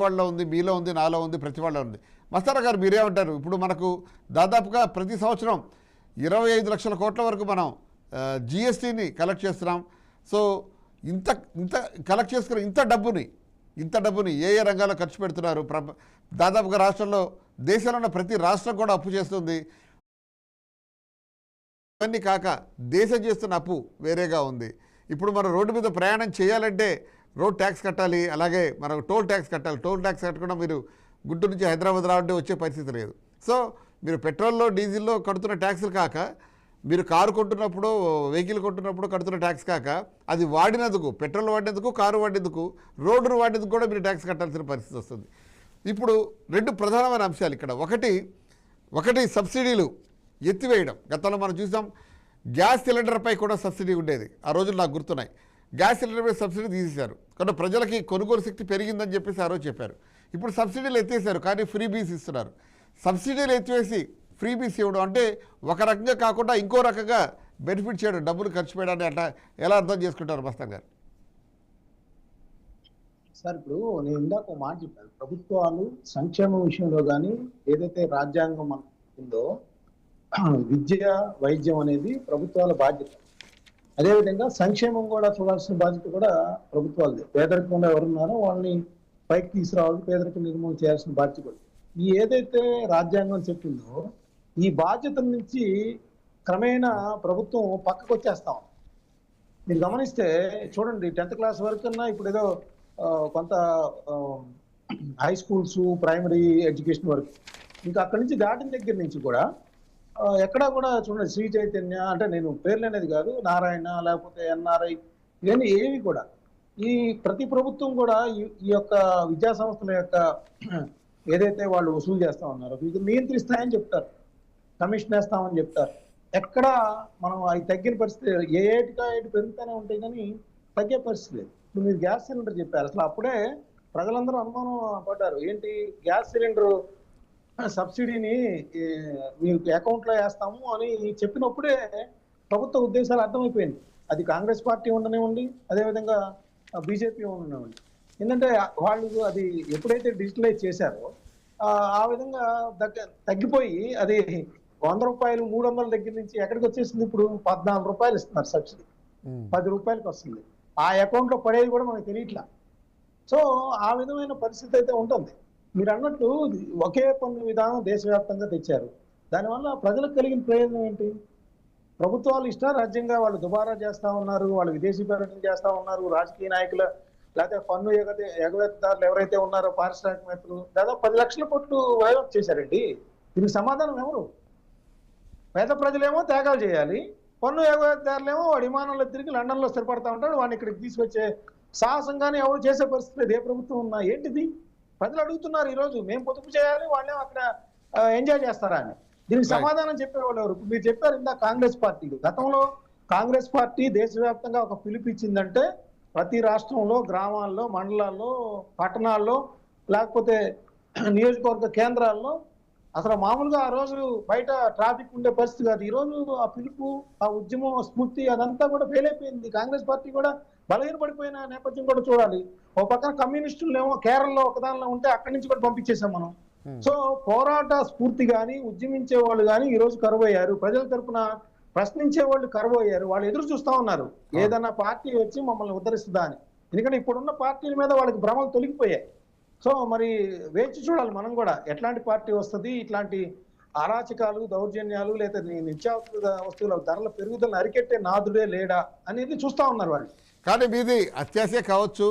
వాళ్ళలో ఉంది, మీలో ఉంది, నాలో ఉంది, ప్రతి వాళ్ళలో ఉంది. మస్తారా గారు మీరేమంటారు? ఇప్పుడు మనకు దాదాపుగా ప్రతి సంవత్సరం 25 లక్షల కోట్ల వరకు మనం జిఎస్టీని కలెక్ట్ చేస్తున్నాం. సో ఇంత ఇంత కలెక్ట్ చేసుకున్న ఇంత డబ్బుని ఏ ఏ రంగాల్లో ఖర్చు పెడుతున్నారు? దాదాపుగా రాష్ట్రంలో, దేశంలో ఉన్న ప్రతి రాష్ట్రం కూడా అప్పు చేస్తుంది. ఇవన్నీ కాక దేశం చేస్తున్న అప్పు వేరేగా ఉంది. ఇప్పుడు మనం రోడ్డు మీద ప్రయాణం చేయాలంటే రోడ్ ట్యాక్స్ కట్టాలి, అలాగే మనకు టోల్ ట్యాక్స్ కట్టాలి. టోల్ ట్యాక్స్ కట్టకుండా మీరు గుంటూరు నుంచి హైదరాబాద్ రావాలంటే వచ్చే పరిస్థితి లేదు. సో మీరు పెట్రోల్లో, డీజిల్లో కడుతున్న ట్యాక్సులు కాక, మీరు కారు కొంటున్నప్పుడు, వెహికల్ కొంటున్నప్పుడు కడుతున్న ట్యాక్స్ కాక, అది వాడినందుకు, పెట్రోల్ వాడినందుకు, కారు వాడినందుకు, రోడ్డును వాడినందుకు కూడా మీరు ట్యాక్స్ కట్టాల్సిన పరిస్థితి వస్తుంది. ఇప్పుడు రెండు ప్రధానమైన అంశాలు ఇక్కడ. ఒకటి సబ్సిడీలు ఎత్తివేయడం. గతంలో మనం చూసాం, గ్యాస్ సిలిండర్పై కూడా సబ్సిడీ ఉండేది. ఆ రోజులు నాకు గుర్తున్నాయి. గ్యాస్ సిలిండర్పై సబ్సిడీ తీసేశారు. కాబట్టి ప్రజలకి కొనుగోలు శక్తి పెరిగిందని చెప్పేసి ఆ రోజు చెప్పారు. ఇప్పుడు సబ్సిడీలు ఎత్తేసారు, కానీ ఫ్రీ బీస్ ఇస్తున్నారు. సబ్సిడీలు ఎత్తివేసి ఫ్రీ బీస్ ఇవ్వడం అంటే ఒక రకంగా కాకుండా ఇంకో రకంగా బెనిఫిట్ చేయడం, డబ్బులు ఖర్చు చేయడాన్ని అట్లా ఎలా అర్థం చేసుకుంటారు మస్తాన్ గారు? సార్, ఇప్పుడు నేను ఇందాక ఒక మాట చెప్పాను. ప్రభుత్వాలు సంక్షేమం విషయంలో కానీ ఏదైతే రాజ్యాంగం మనకు ఉందో, విద్య, వైద్యం అనేది ప్రభుత్వాల బాధ్యత. అదేవిధంగా సంక్షేమం కూడా చూడాల్సిన బాధ్యత కూడా ప్రభుత్వాలదే. పేదరికంలో ఎవరున్నారో వాళ్ళని పైకి తీసుకురావాలి, పేదరికం నిర్మూలన చేయాల్సిన బాధ్యత కూడా. ఈ ఏదైతే రాజ్యాంగం చెప్పిందో, ఈ బాధ్యత నుంచి క్రమేణా ప్రభుత్వం పక్కకు వచ్చేస్తాం. మీరు గమనిస్తే చూడండి, 10th క్లాస్ వరకన్నా ఇప్పుడు ఏదో కొంత హై స్కూల్స్, ప్రైమరీ ఎడ్యుకేషన్ వరకు, ఇంకా అక్కడి నుంచి దాటిన దగ్గర నుంచి కూడా ఎక్కడా కూడా చూడండి, శ్రీ చైతన్య అంటే, నేను పేర్లు అనేది కాదు, నారాయణ లేకపోతే ఎన్ఆర్ఐ, ఇవన్నీ ఏవి కూడా ఈ ప్రతి ప్రభుత్వం కూడా ఈ యొక్క విద్యా సంస్థల యొక్క ఏదైతే వాళ్ళు వసూలు చేస్తా ఉన్నారో ఇది నియంత్రిస్తాయని చెప్తారు, కమిషన్ వేస్తామని చెప్తారు. ఎక్కడ మనం అవి తగ్గిన పరిస్థితి, ఏటిగా ఏటి పెరుగుతూనే ఉంటాయి కానీ తగ్గే పరిస్థితి లేదు. ఇప్పుడు మీరు గ్యాస్ సిలిండర్ చెప్పారు, అసలు అప్పుడే ప్రజలందరూ అనుమానం పడ్డారు. ఏంటి గ్యాస్ సిలిండర్ సబ్సిడీని మీరు అకౌంట్లో వేస్తాము అని చెప్పినప్పుడే ప్రభుత్వ ఉద్దేశాలు అర్థమైపోయింది. అది కాంగ్రెస్ పార్టీ ఉండనివ్వండి, అదేవిధంగా బీజేపీ ఉండనివ్వండి. ఎందుకంటే వాళ్ళు అది ఎప్పుడైతే డిజిటలైజ్ చేశారో ఆ విధంగా తగ్గిపోయి అది 100 రూపాయలు 300 దగ్గర నుంచి ఎక్కడికి వచ్చేసింది? ఇప్పుడు 14 రూపాయలు ఇస్తున్నారు సబ్సిడీ, 10 రూపాయలకి వస్తుంది. ఆ అకౌంట్లో పడేది కూడా మనకు తెలియట్లా. సో ఆ విధమైన పరిస్థితి అయితే ఉంటుంది. మీరు అన్నట్లు ఒకే పన్ను విధానం దేశవ్యాప్తంగా తెచ్చారు. దానివల్ల ప్రజలకు కలిగిన ప్రయోజనం ఏంటి? ప్రభుత్వాలు ఇష్టారాజ్యంగా వాళ్ళు దుబారా చేస్తా ఉన్నారు, వాళ్ళు విదేశీ పర్యటన చేస్తా ఉన్నారు. రాజకీయ నాయకులు లేకపోతే పన్ను ఎగవేతదారులు ఎవరైతే ఉన్నారో, పారిశ్రామికవేత్తలు దాదాపు 10 లక్షల కోట్లు వ్యయం చేశారండి. దీనికి సమాధానం ఎవరు? పేద ప్రజలేమో త్యాగాలు చేయాలి, పన్ను ఎగవేతదారులేమో వాడి విమానంలో తిరిగి లండన్లో స్థిరపడతా ఉంటాడు, వాడిని ఇక్కడికి తీసుకొచ్చే సాహసంగానే ఎవరు చేసే పరిస్థితి లేదు. ఏ ప్రభుత్వం ఉన్నా ఏంటిది? ప్రజలు అడుగుతున్నారు ఈరోజు, మేము పొదుపు చేయాలి, వాళ్ళేమో అక్కడ ఎంజాయ్ చేస్తారా అని. దీనికి సమాధానం చెప్పేవాళ్ళు ఎవరు? మీరు చెప్పారు ఇందా కాంగ్రెస్ పార్టీ. గతంలో కాంగ్రెస్ పార్టీ దేశవ్యాప్తంగా ఒక పిలుపు ఇచ్చిందంటే ప్రతి రాష్ట్రంలో, గ్రామాల్లో, మండలాల్లో, పట్టణాల్లో, లేకపోతే నియోజకవర్గ కేంద్రాల్లో అసలు మామూలుగా ఆ రోజు బయట ట్రాఫిక్ ఉండే పరిస్థితి కాదు. ఈ రోజు ఆ పిలుపు, ఆ ఉద్యమం, స్ఫూర్తి అదంతా కూడా ఫెయిల్ అయిపోయింది. కాంగ్రెస్ పార్టీ కూడా బలహీనపడిపోయిన నేపథ్యం కూడా చూడాలి. ఒక పక్కన కమ్యూనిస్టులు ఏమో కేరళలో ఒకదానిలో ఉంటే అక్కడి నుంచి కూడా పంపించేసాం మనం. సో పోరాట స్ఫూర్తి కానీ, ఉద్యమించే వాళ్ళు కానీ ఈ రోజు కరువయ్యారు. ప్రజల తరపున ప్రశ్నించే వాళ్ళు కరువయ్యారు. వాళ్ళు ఎదురు చూస్తా ఉన్నారు ఏదన్నా పార్టీ వచ్చి మమ్మల్ని ఉద్ధరిస్తుందా అని. ఎందుకంటే ఇప్పుడున్న పార్టీల మీద వాళ్ళకి భ్రమలు తొలగిపోయాయి. సో మరి వేచి చూడాలి మనం కూడా, ఎట్లాంటి పార్టీ వస్తుంది, ఇట్లాంటి అరాచకాలు, దౌర్జన్యాలు, లేదా నిత్యావసర వస్తువుల ధరల పెరుగుదలను అరికెట్టే నాదుడే లేడా అనేది చూస్తా ఉన్నారు వాళ్ళు. కానీ మీది అత్యాశ కావచ్చు,